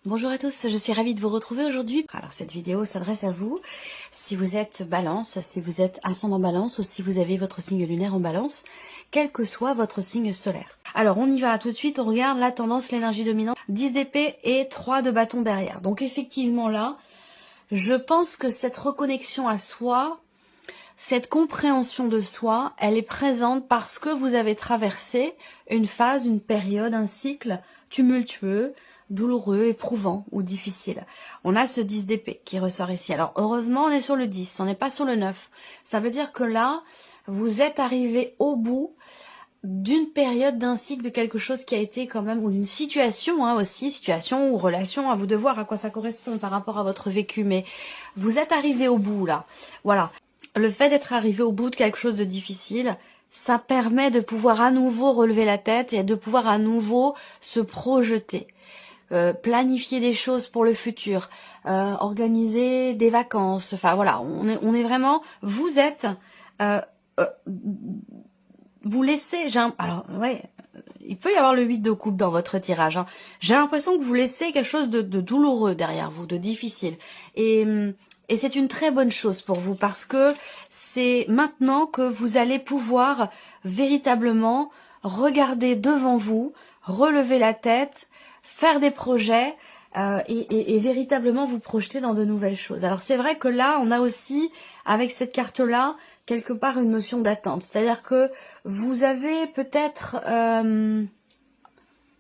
Bonjour à tous, je suis ravie de vous retrouver aujourd'hui. Alors cette vidéo s'adresse à vous si vous êtes balance, si vous êtes ascendant balance ou si vous avez votre signe lunaire en balance, quel que soit votre signe solaire. Alors on y va tout de suite, on regarde la tendance, l'énergie dominante, 10 d'épée et 3 de bâton derrière. Donc effectivement là, je pense que cette reconnexion à soi, cette compréhension de soi, elle est présente parce que vous avez traversé une phase, une période, un cycle tumultueux, douloureux, éprouvant ou difficile. On a ce 10 d'épée qui ressort ici. Alors heureusement, on est sur le 10, on n'est pas sur le 9. Ça veut dire que là, vous êtes arrivé au bout d'une période, d'un cycle, de quelque chose qui a été quand même, ou d'une situation aussi, situation ou relation, à vous de voir à quoi ça correspond par rapport à votre vécu, mais vous êtes arrivé au bout là. Voilà. Le fait d'être arrivé au bout de quelque chose de difficile, ça permet de pouvoir à nouveau relever la tête et de pouvoir à nouveau se projeter. Planifier des choses pour le futur, organiser des vacances, enfin voilà, on est vraiment, vous êtes, euh, euh, vous laissez, alors ouais, il peut y avoir le 8 de coupe dans votre tirage, hein. J'ai l'impression que vous laissez quelque chose de douloureux derrière vous, de difficile, et c'est une très bonne chose pour vous parce que c'est maintenant que vous allez pouvoir véritablement regarder devant vous, relever la tête, faire des projets et véritablement vous projeter dans de nouvelles choses. Alors c'est vrai que là, on a aussi, avec cette carte-là, quelque part une notion d'attente. C'est-à-dire que vous avez peut-être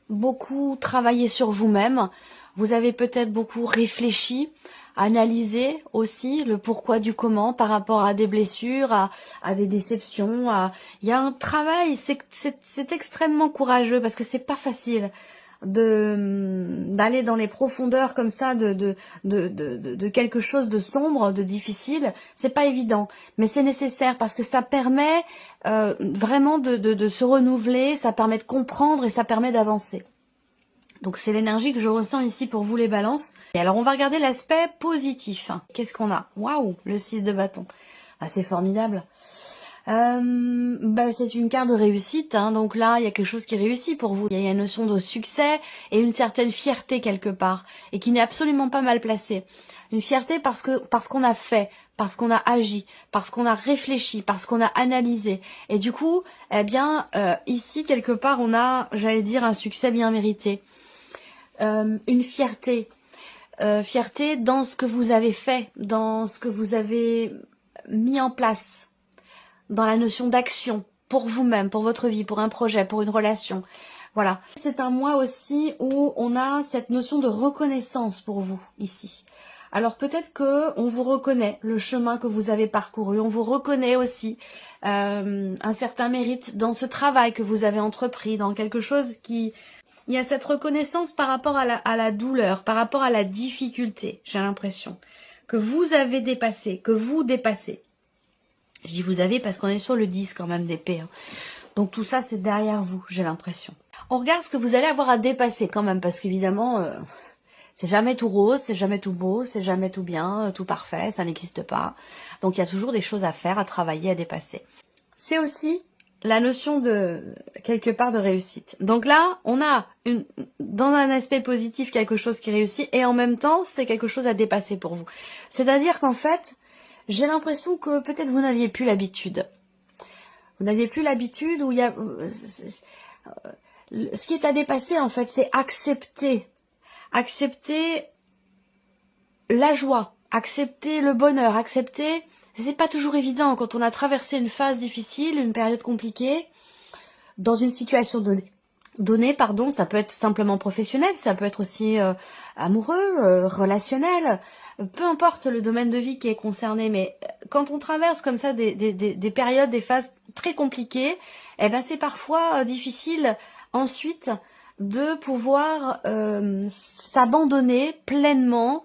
beaucoup travaillé sur vous-même, vous avez peut-être beaucoup réfléchi, analysé aussi le pourquoi du comment par rapport à des blessures, à des déceptions. Il y a un travail, c'est extrêmement courageux parce que c'est pas facile d'aller dans les profondeurs comme ça de quelque chose de sombre, de difficile. C'est pas évident, mais c'est nécessaire parce que ça permet vraiment de se renouveler, ça permet de comprendre et ça permet d'avancer. Donc c'est l'énergie que je ressens ici pour vous les balances. Et alors on va regarder l'aspect positif. Qu'est-ce qu'on a? Waouh, le 6 de bâton. Ah, c'est formidable. C'est une carte de réussite, hein. Donc là il y a quelque chose qui réussit pour vous. Il y a une notion de succès et une certaine fierté quelque part, et qui n'est absolument pas mal placée. Une fierté parce qu'on a fait, parce qu'on a agi, parce qu'on a réfléchi, parce qu'on a analysé, et du coup ici quelque part on a, j'allais dire, un succès bien mérité. Une fierté, fierté dans ce que vous avez fait, dans ce que vous avez mis en place, dans la notion d'action pour vous-même, pour votre vie, pour un projet, pour une relation. Voilà. C'est un mois aussi où on a cette notion de reconnaissance pour vous ici. Alors peut-être que on vous reconnaît le chemin que vous avez parcouru, on vous reconnaît aussi un certain mérite dans ce travail que vous avez entrepris, dans quelque chose qui... Il y a cette reconnaissance par rapport à la douleur, par rapport à la difficulté, j'ai l'impression, que vous avez dépassé, que vous dépassez. Je dis vous avez parce qu'on est sur le 10 quand même d'épée, hein. Donc tout ça c'est derrière vous, j'ai l'impression. On regarde ce que vous allez avoir à dépasser quand même, parce qu'évidemment, c'est jamais tout rose, c'est jamais tout beau, c'est jamais tout bien, tout parfait, ça n'existe pas. Donc il y a toujours des choses à faire, à travailler, à dépasser. C'est aussi la notion de quelque part de réussite. Donc là, on a dans un aspect positif quelque chose qui réussit, et en même temps, c'est quelque chose à dépasser pour vous. C'est-à-dire qu'en fait, j'ai l'impression que peut-être vous n'aviez plus l'habitude. Vous n'aviez plus l'habitude où il y a... Ce qui est à dépasser, en fait, c'est accepter. Accepter la joie, accepter le bonheur, accepter... C'est pas toujours évident quand on a traversé une phase difficile, une période compliquée, dans une situation donnée, ça peut être simplement professionnel, ça peut être aussi amoureux, relationnel, peu importe le domaine de vie qui est concerné, mais quand on traverse comme ça des périodes, des phases très compliquées, c'est parfois difficile ensuite de pouvoir s'abandonner pleinement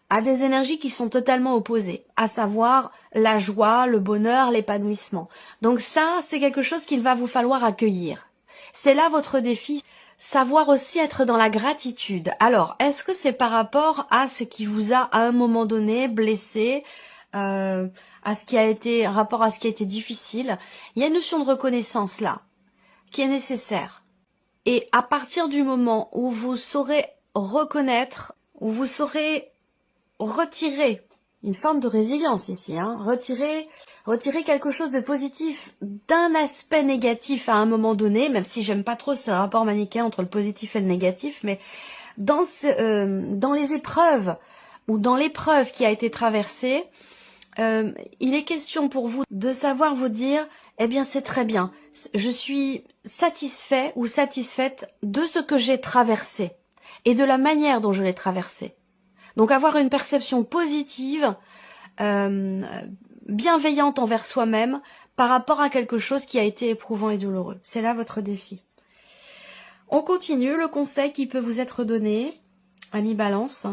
à des énergies qui sont totalement opposées, à savoir la joie, le bonheur, l'épanouissement. Donc ça, c'est quelque chose qu'il va vous falloir accueillir. C'est là votre défi, savoir aussi être dans la gratitude. Alors, est-ce que c'est par rapport à ce qui vous a, à un moment donné, blessé, à ce qui a été, rapport à ce qui a été difficile? Il y a une notion de reconnaissance là, qui est nécessaire. Et à partir du moment où vous saurez reconnaître, où vous saurez retirer une forme de résilience ici, hein, retirer quelque chose de positif d'un aspect négatif à un moment donné, même si j'aime pas trop ce rapport manichéen entre le positif et le négatif, mais dans les épreuves ou dans l'épreuve qui a été traversée, il est question pour vous de savoir vous dire, eh bien c'est très bien, je suis satisfait ou satisfaite de ce que j'ai traversé et de la manière dont je l'ai traversé. Donc avoir une perception positive, bienveillante envers soi-même par rapport à quelque chose qui a été éprouvant et douloureux. C'est là votre défi. On continue, le conseil qui peut vous être donné, ami Balance.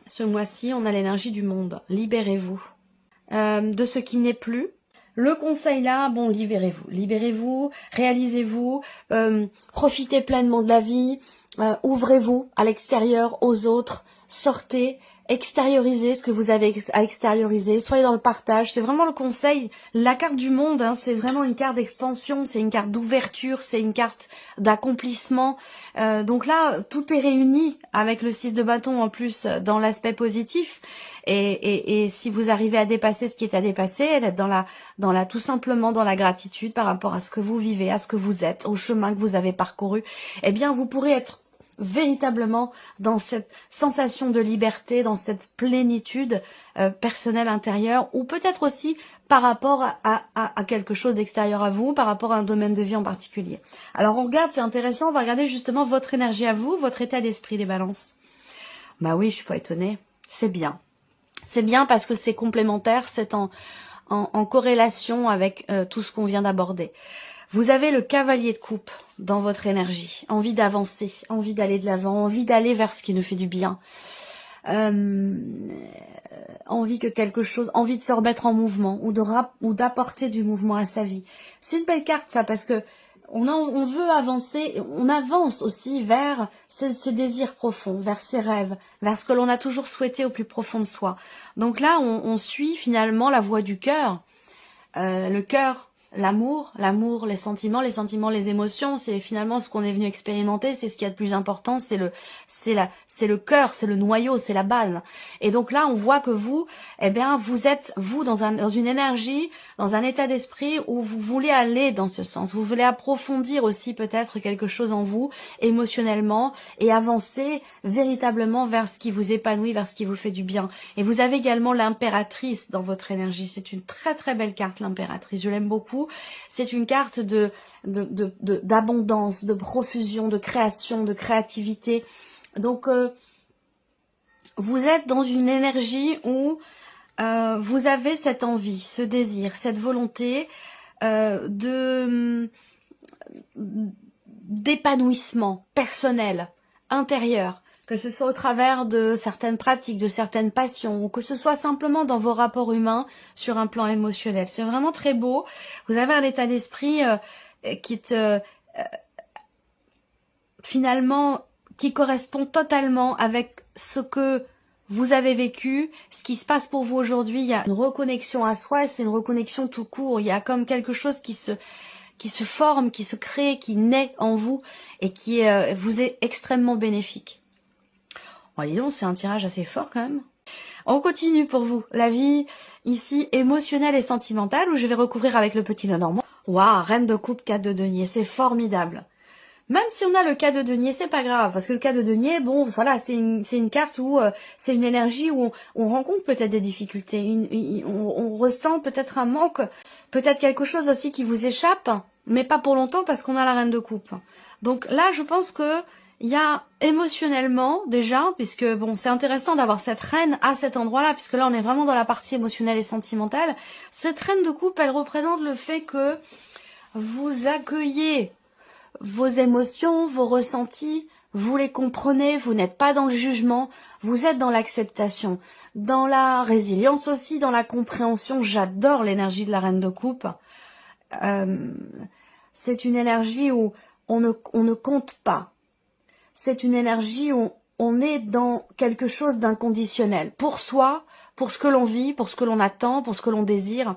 Ce mois-ci, on a l'énergie du monde. Libérez-vous de ce qui n'est plus. Le conseil là, bon, libérez-vous. Libérez-vous, réalisez-vous, profitez pleinement de la vie, ouvrez-vous à l'extérieur, aux autres, sortez, extériorisez ce que vous avez à extérioriser, soyez dans le partage, c'est vraiment le conseil. La carte du monde, hein, c'est vraiment une carte d'expansion, c'est une carte d'ouverture, c'est une carte d'accomplissement. Donc là, tout est réuni avec le 6 de bâton en plus dans l'aspect positif. Et si vous arrivez à dépasser ce qui est à dépasser, d'être tout simplement dans la gratitude par rapport à ce que vous vivez, à ce que vous êtes, au chemin que vous avez parcouru, eh bien vous pourrez être véritablement dans cette sensation de liberté, dans cette plénitude personnelle intérieure, ou peut-être aussi par rapport à quelque chose d'extérieur à vous, par rapport à un domaine de vie en particulier. Alors on regarde, c'est intéressant, on va regarder justement votre énergie à vous, votre état d'esprit, les balances. Bah oui, je suis pas étonnée, c'est bien. C'est bien parce que c'est complémentaire, c'est en corrélation avec tout ce qu'on vient d'aborder. Vous avez le cavalier de coupe dans votre énergie, envie d'avancer, envie d'aller de l'avant, envie d'aller vers ce qui nous fait du bien, envie que quelque chose, envie de se remettre en mouvement ou d'apporter du mouvement à sa vie. C'est une belle carte ça parce que on veut avancer, on avance aussi vers ses désirs profonds, vers ses rêves, vers ce que l'on a toujours souhaité au plus profond de soi. Donc là, on suit finalement la voie du cœur, le cœur. L'amour, les sentiments, les émotions, c'est finalement ce qu'on est venu expérimenter, c'est ce qu'il y a de plus important, c'est le cœur, c'est le noyau, c'est la base. Et donc là, on voit que vous, eh bien, vous êtes, vous, dans une énergie, dans un état d'esprit où vous voulez aller dans ce sens. Vous voulez approfondir aussi peut-être quelque chose en vous, émotionnellement, et avancer véritablement vers ce qui vous épanouit, vers ce qui vous fait du bien. Et vous avez également l'impératrice dans votre énergie. C'est une très très belle carte, l'impératrice. Je l'aime beaucoup. C'est une carte d'abondance, de profusion, de création, de créativité. Donc, vous êtes dans une énergie où vous avez cette envie, ce désir, cette volonté d'épanouissement personnel, intérieur, que ce soit au travers de certaines pratiques, de certaines passions, ou que ce soit simplement dans vos rapports humains sur un plan émotionnel. C'est vraiment très beau. Vous avez un état d'esprit finalement, qui correspond totalement avec ce que vous avez vécu, ce qui se passe pour vous aujourd'hui. Il y a une reconnexion à soi, et c'est une reconnexion tout court. Il y a comme quelque chose qui se forme, qui se crée, qui naît en vous et qui vous est extrêmement bénéfique. Bon, dis donc, c'est un tirage assez fort quand même. On continue pour vous. La vie ici émotionnelle et sentimentale où je vais recouvrir avec le petit Lenormand. Waouh, reine de coupe, 4 de denier, c'est formidable. Même si on a le cas de denier, c'est pas grave, parce que le cas de denier, bon, voilà, c'est une carte où c'est une énergie où on rencontre peut-être des difficultés, on ressent peut-être un manque, peut-être quelque chose aussi qui vous échappe, mais pas pour longtemps parce qu'on a la reine de coupe. Donc là, je pense que il y a émotionnellement déjà, puisque bon, c'est intéressant d'avoir cette reine à cet endroit-là, puisque là, on est vraiment dans la partie émotionnelle et sentimentale. Cette reine de coupe, elle représente le fait que vous accueillez vos émotions, vos ressentis, vous les comprenez, vous n'êtes pas dans le jugement, vous êtes dans l'acceptation, dans la résilience aussi, dans la compréhension. J'adore l'énergie de la reine de coupe. C'est une énergie où on ne compte pas. C'est une énergie où on est dans quelque chose d'inconditionnel. Pour soi, pour ce que l'on vit, pour ce que l'on attend, pour ce que l'on désire.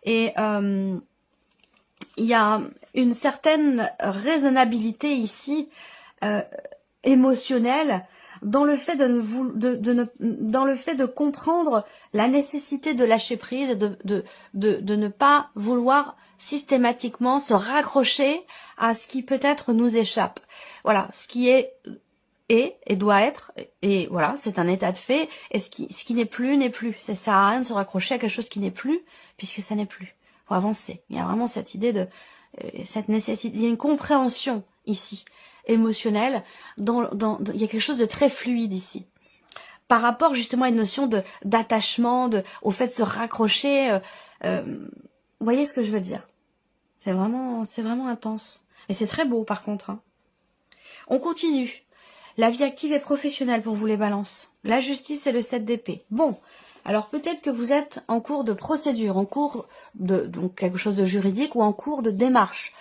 Et il y a une certaine raisonnabilité ici, émotionnelle, dans le fait dans le fait de comprendre la nécessité de lâcher prise, de ne pas vouloir systématiquement se raccrocher à ce qui peut-être nous échappe. Voilà, ce qui est et doit être, et voilà, c'est un état de fait, et ce qui n'est plus, n'est plus. Ça sert à rien de se raccrocher à quelque chose qui n'est plus, puisque ça n'est plus. Faut avancer. Il y a vraiment cette idée de, cette nécessité, il y a une compréhension ici, émotionnelle, il y a quelque chose de très fluide ici. Par rapport justement à une notion d'attachement, au fait de se raccrocher, vous voyez ce que je veux dire? C'est vraiment intense. Et c'est très beau par contre. Hein. On continue. La vie active et professionnelle pour vous les balances. La justice et le 7 d'épée. Bon, alors peut-être que vous êtes en cours de procédure, en cours de donc quelque chose de juridique ou en cours de démarche,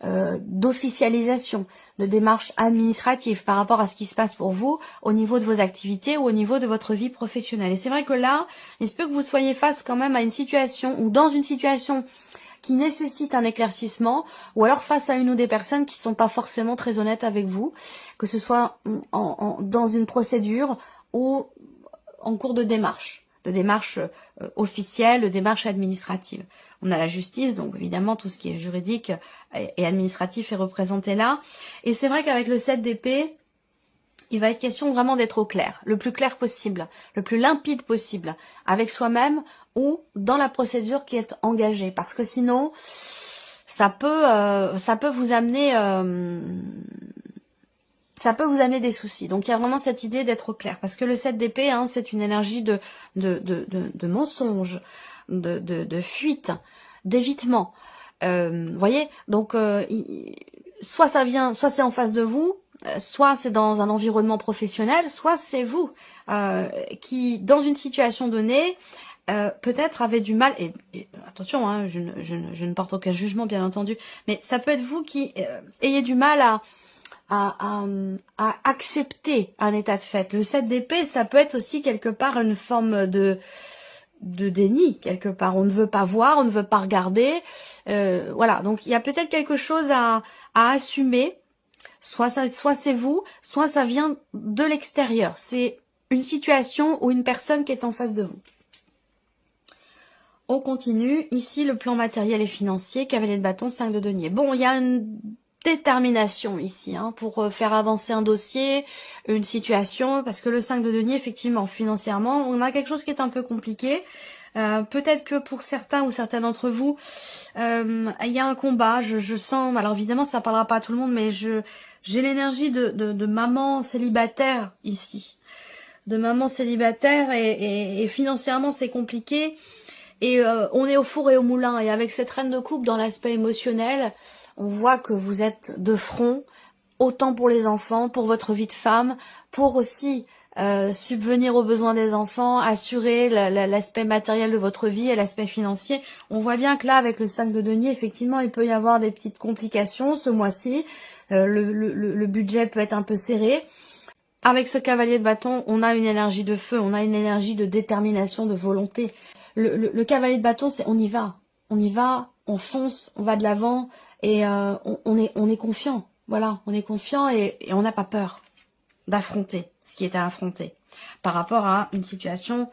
d'officialisation, de démarche administrative par rapport à ce qui se passe pour vous au niveau de vos activités ou au niveau de votre vie professionnelle. Et c'est vrai que là, il se peut que vous soyez face quand même à une situation ou dans une situation qui nécessite un éclaircissement, ou alors face à une ou des personnes qui ne sont pas forcément très honnêtes avec vous, que ce soit dans une procédure ou en cours de démarche officielle, de démarche administrative. On a la justice, donc évidemment tout ce qui est juridique et administratif est représenté là. Et c'est vrai qu'avec le 7 d'épée, il va être question vraiment d'être au clair, le plus clair possible, le plus limpide possible, avec soi-même ou dans la procédure qui est engagée. Parce que sinon, ça peut vous amener des soucis. Donc il y a vraiment cette idée d'être au clair. Parce que le 7 d'épée, hein, c'est une énergie de mensonge, de fuite, d'évitement. Voyez, donc soit c'est en face de vous, soit c'est dans un environnement professionnel, soit c'est vous qui, dans une situation donnée, peut-être avez du mal, et attention, hein, je ne porte aucun jugement bien entendu, mais ça peut être vous qui ayez du mal à accepter un état de fait. Le 7 d'épée, ça peut être aussi quelque part une forme de déni, quelque part. On ne veut pas voir, on ne veut pas regarder. Voilà, donc il y a peut-être quelque chose à assumer. Soit c'est vous, soit ça vient de l'extérieur. C'est une situation ou une personne qui est en face de vous. On continue. Ici, le plan matériel et financier, cavalier de bâton, 5 de denier. Bon, il y a une détermination ici hein, pour faire avancer un dossier, une situation, parce que le 5 de denier, effectivement, financièrement, on a quelque chose qui est un peu compliqué. Peut-être que pour certains ou certains d'entre vous, il y a un combat, je sens, alors évidemment ça parlera pas à tout le monde, mais j'ai l'énergie de maman célibataire ici. De maman célibataire et financièrement c'est compliqué. Et on est au four et au moulin. Et avec cette reine de coupe dans l'aspect émotionnel, on voit que vous êtes de front, autant pour les enfants, pour votre vie de femme, pour aussi subvenir aux besoins des enfants, assurer l'aspect matériel de votre vie et l'aspect financier. On voit bien que là, avec le 5 de denier, effectivement, il peut y avoir des petites complications ce mois-ci. Le budget peut être un peu serré. Avec ce cavalier de bâton, on a une énergie de feu, on a une énergie de détermination, de volonté. Le cavalier de bâton, c'est on y va, on fonce, on va de l'avant et on est confiant. Voilà, on est confiant et on n'a pas peur d'affronter ce qui est à affronter par rapport à une situation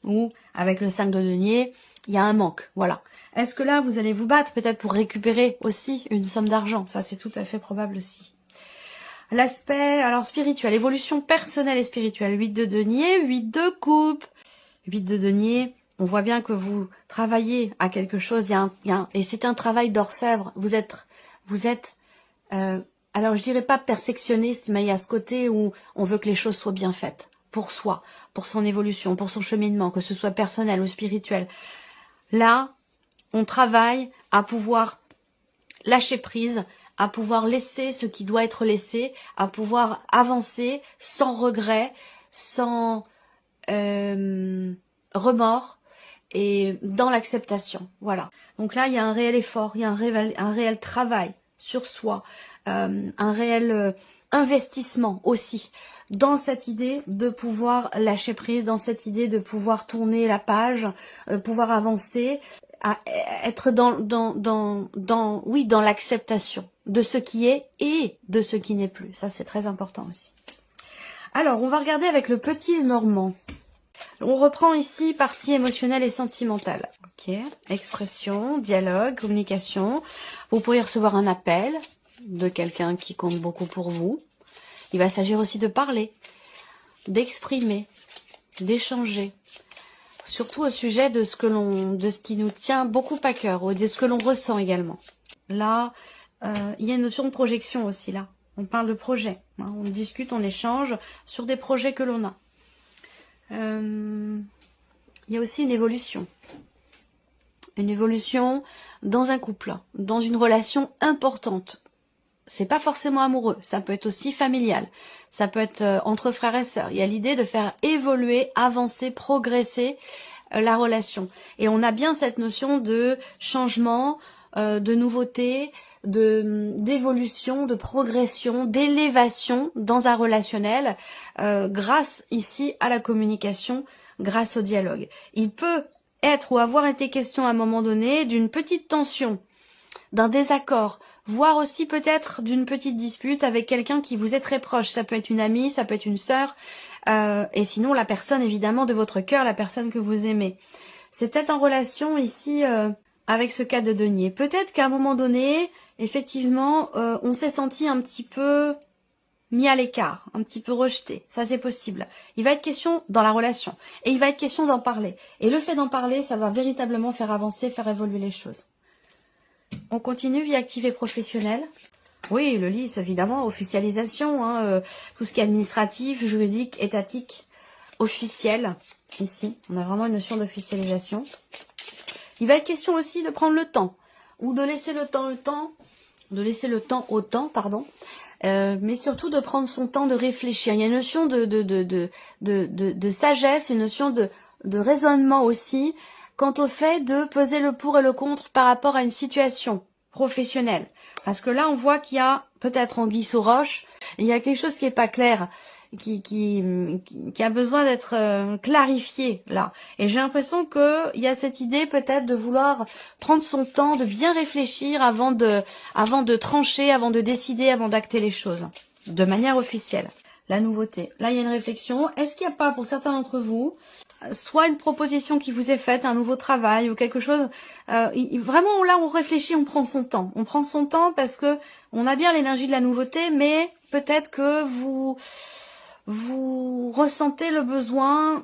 où, avec le 5 de denier, il y a un manque. Voilà. Est-ce que là, vous allez vous battre peut-être pour récupérer aussi une somme d'argent? Ça, c'est tout à fait probable aussi. L'aspect, alors spirituel, évolution personnelle et spirituelle. 8 de denier, 8 de coupe. 8 de denier, on voit bien que vous travaillez à quelque chose, et c'est un travail d'orfèvre. Vous êtes alors je dirais pas perfectionniste, mais il y a ce côté où on veut que les choses soient bien faites. Pour soi, pour son évolution, pour son cheminement, que ce soit personnel ou spirituel. Là, on travaille à pouvoir lâcher prise, à pouvoir laisser ce qui doit être laissé, à pouvoir avancer sans regret, sans remords et dans l'acceptation. Voilà. Donc là, il y a un réel effort, il y a un réel travail sur soi, un réel investissement aussi dans cette idée de pouvoir lâcher prise, dans cette idée de pouvoir tourner la page, pouvoir avancer, à être dans l'acceptation de ce qui est et de ce qui n'est plus. Ça, c'est très important aussi. Alors, on va regarder avec le petit Normand. On reprend ici partie émotionnelle et sentimentale. Ok, expression, dialogue, communication. Vous pourriez recevoir un appel de quelqu'un qui compte beaucoup pour vous. Il va s'agir aussi de parler, d'exprimer, d'échanger. Surtout au sujet de ce qui nous tient beaucoup à cœur, ou de ce que l'on ressent également. Là, il y a une notion de projection aussi là. On parle de projet. Hein, on discute, on échange sur des projets que l'on a. Il y a aussi une évolution. Une évolution dans un couple, dans une relation importante. C'est pas forcément amoureux, ça peut être aussi familial, ça peut être entre frères et sœurs. Il y a l'idée de faire évoluer, avancer, progresser la relation. Et on a bien cette notion de changement, de nouveauté, d'évolution, de progression, d'élévation dans un relationnel grâce ici à la communication, grâce au dialogue. Il peut être ou avoir été question à un moment donné d'une petite tension, d'un désaccord, voire aussi peut-être d'une petite dispute avec quelqu'un qui vous est très proche. Ça peut être une amie, ça peut être une sœur, et sinon la personne évidemment de votre cœur, la personne que vous aimez. C'est peut-être en relation ici avec ce cas de denier. Peut-être qu'à un moment donné, effectivement, on s'est senti un petit peu mis à l'écart, un petit peu rejeté. Ça, c'est possible. Il va être question dans la relation. Et il va être question d'en parler. Et le fait d'en parler, ça va véritablement faire avancer, faire évoluer les choses. On continue, vie active et professionnelle. Oui, le LIS, évidemment, officialisation, hein, tout ce qui est administratif, juridique, étatique, officiel. Ici, on a vraiment une notion d'officialisation. Il va être question aussi de prendre le temps, ou de laisser le temps au temps, pardon, mais surtout de prendre son temps de réfléchir. Il y a une notion de sagesse, une notion de raisonnement aussi, quant au fait de peser le pour et le contre par rapport à une situation professionnelle. Parce que là, on voit qu'il y a peut-être anguille sous roche, il y a quelque chose qui n'est pas clair, qui a besoin d'être clarifié là. Et j'ai l'impression qu'il y a cette idée peut-être de vouloir prendre son temps, de bien réfléchir avant de trancher, avant de décider, avant d'acter les choses, de manière officielle. La nouveauté. Là, il y a une réflexion. Est-ce qu'il n'y a pas, pour certains d'entre vous, soit une proposition qui vous est faite, un nouveau travail ou quelque chose, vraiment là on réfléchit, on prend son temps. On prend son temps parce que on a bien l'énergie de la nouveauté, mais peut-être que vous ressentez le besoin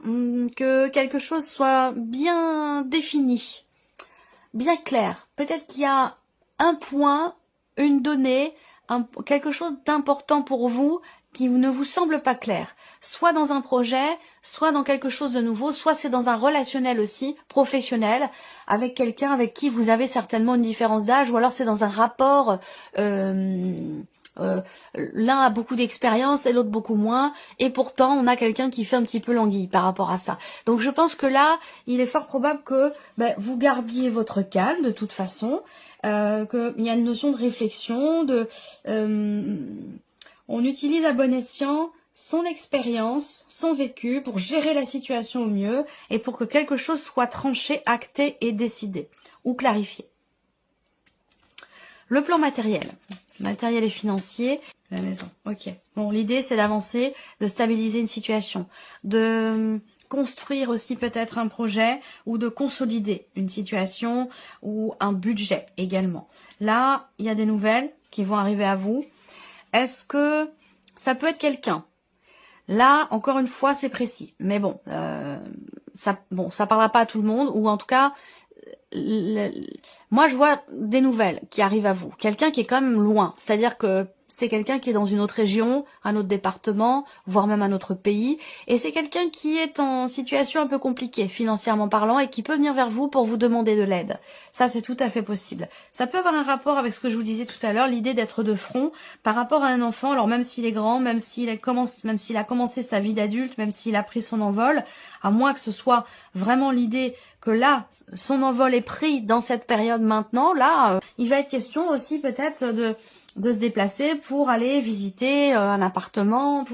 que quelque chose soit bien défini, bien clair. Peut-être qu'il y a un point, une donnée, quelque chose d'important pour vous qui ne vous semble pas clair, soit dans un projet, soit dans quelque chose de nouveau, soit c'est dans un relationnel aussi, professionnel, avec quelqu'un avec qui vous avez certainement une différence d'âge, ou alors c'est dans un rapport, l'un a beaucoup d'expérience et l'autre beaucoup moins, et pourtant on a quelqu'un qui fait un petit peu l'anguille par rapport à ça. Donc je pense que là, il est fort probable que vous gardiez votre calme de toute façon, qu'il y a une notion de réflexion, on utilise à bon escient son expérience, son vécu pour gérer la situation au mieux et pour que quelque chose soit tranché, acté et décidé ou clarifié. Le plan matériel et financier, la maison. Ok. Bon, l'idée c'est d'avancer, de stabiliser une situation, de construire aussi peut-être un projet ou de consolider une situation ou un budget également. Là, il y a des nouvelles qui vont arriver à vous. Est-ce que ça peut être quelqu'un? Là, encore une fois, c'est précis. Mais bon, ça parlera pas à tout le monde, ou en tout cas, moi, je vois des nouvelles qui arrivent à vous. Quelqu'un qui est quand même loin. C'est-à-dire que c'est quelqu'un qui est dans une autre région, un autre département, voire même un autre pays. Et c'est quelqu'un qui est en situation un peu compliquée, financièrement parlant, et qui peut venir vers vous pour vous demander de l'aide. Ça, c'est tout à fait possible. Ça peut avoir un rapport avec ce que je vous disais tout à l'heure, l'idée d'être de front par rapport à un enfant. Alors même s'il est grand, même s'il a commencé sa vie d'adulte, même s'il a pris son envol, à moins que ce soit vraiment l'idée que là, son envol est pris dans cette période maintenant, là, il va être question aussi peut-être de se déplacer pour aller visiter un appartement,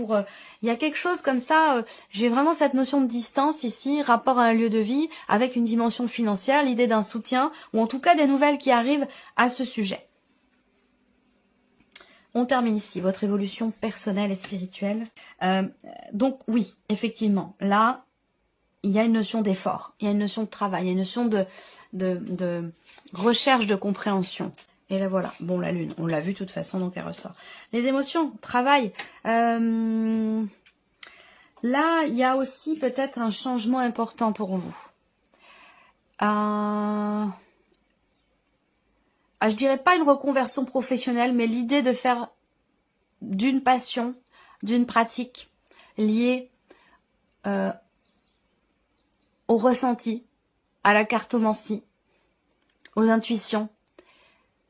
il y a quelque chose comme ça, j'ai vraiment cette notion de distance ici, rapport à un lieu de vie, avec une dimension financière, l'idée d'un soutien, ou en tout cas des nouvelles qui arrivent à ce sujet. On termine ici votre évolution personnelle et spirituelle. Donc oui, effectivement, là, il y a une notion d'effort, il y a une notion de travail, il y a une notion de recherche de compréhension. Et là voilà, bon la lune, on l'a vu de toute façon, donc elle ressort. Les émotions, travail. Là, il y a aussi peut-être un changement important pour vous. Je dirais pas une reconversion professionnelle, mais l'idée de faire d'une passion, d'une pratique liée au ressenti, à la cartomancie, aux intuitions,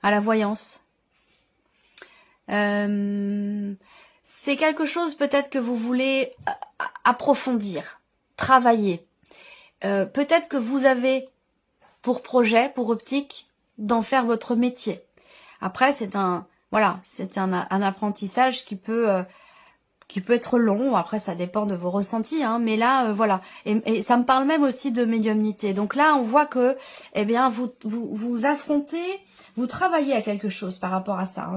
à la voyance. C'est quelque chose peut-être que vous voulez approfondir, travailler. Peut-être que vous avez pour projet, pour optique, d'en faire votre métier. Après, c'est un apprentissage qui peut être long. Après, ça dépend de vos ressentis, hein, mais là, voilà. Et ça me parle même aussi de médiumnité. Donc là, on voit que, eh bien, vous affrontez, vous travaillez à quelque chose par rapport à ça, hein,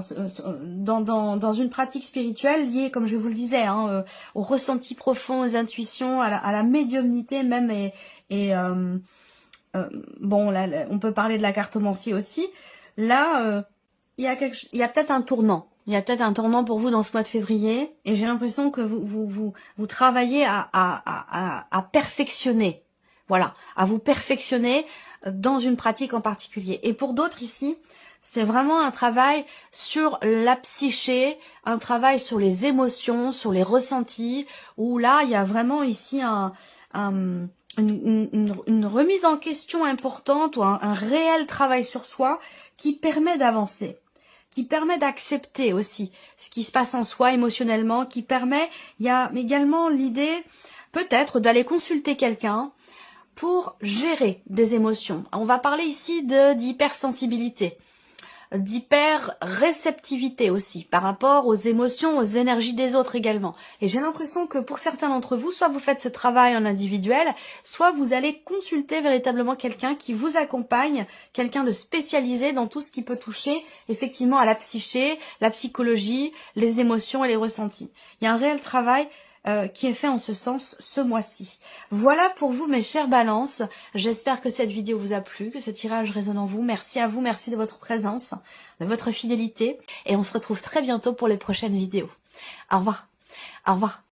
dans une pratique spirituelle liée, comme je vous le disais, hein, aux ressentis profonds, aux intuitions, à la médiumnité même, bon, là, on peut parler de la cartomancie aussi. Là, il y a peut-être un tournant. Il y a peut-être un tournant pour vous dans ce mois de février. Et j'ai l'impression que vous travaillez à perfectionner. Voilà, à vous perfectionner dans une pratique en particulier. Et pour d'autres ici, c'est vraiment un travail sur la psyché, un travail sur les émotions, sur les ressentis, où là, il y a vraiment ici une remise en question importante ou un réel travail sur soi qui permet d'avancer, qui permet d'accepter aussi ce qui se passe en soi émotionnellement, il y a également l'idée peut-être d'aller consulter quelqu'un pour gérer des émotions. On va parler ici d'hypersensibilité, d'hyper-réceptivité aussi, par rapport aux émotions, aux énergies des autres également. Et j'ai l'impression que pour certains d'entre vous, soit vous faites ce travail en individuel, soit vous allez consulter véritablement quelqu'un qui vous accompagne, quelqu'un de spécialisé dans tout ce qui peut toucher effectivement à la psyché, la psychologie, les émotions et les ressentis. Il y a un réel travail qui est fait en ce sens ce mois-ci. Voilà pour vous mes chères balances. J'espère que cette vidéo vous a plu, que ce tirage résonne en vous. Merci à vous, merci de votre présence, de votre fidélité. Et on se retrouve très bientôt pour les prochaines vidéos. Au revoir. Au revoir.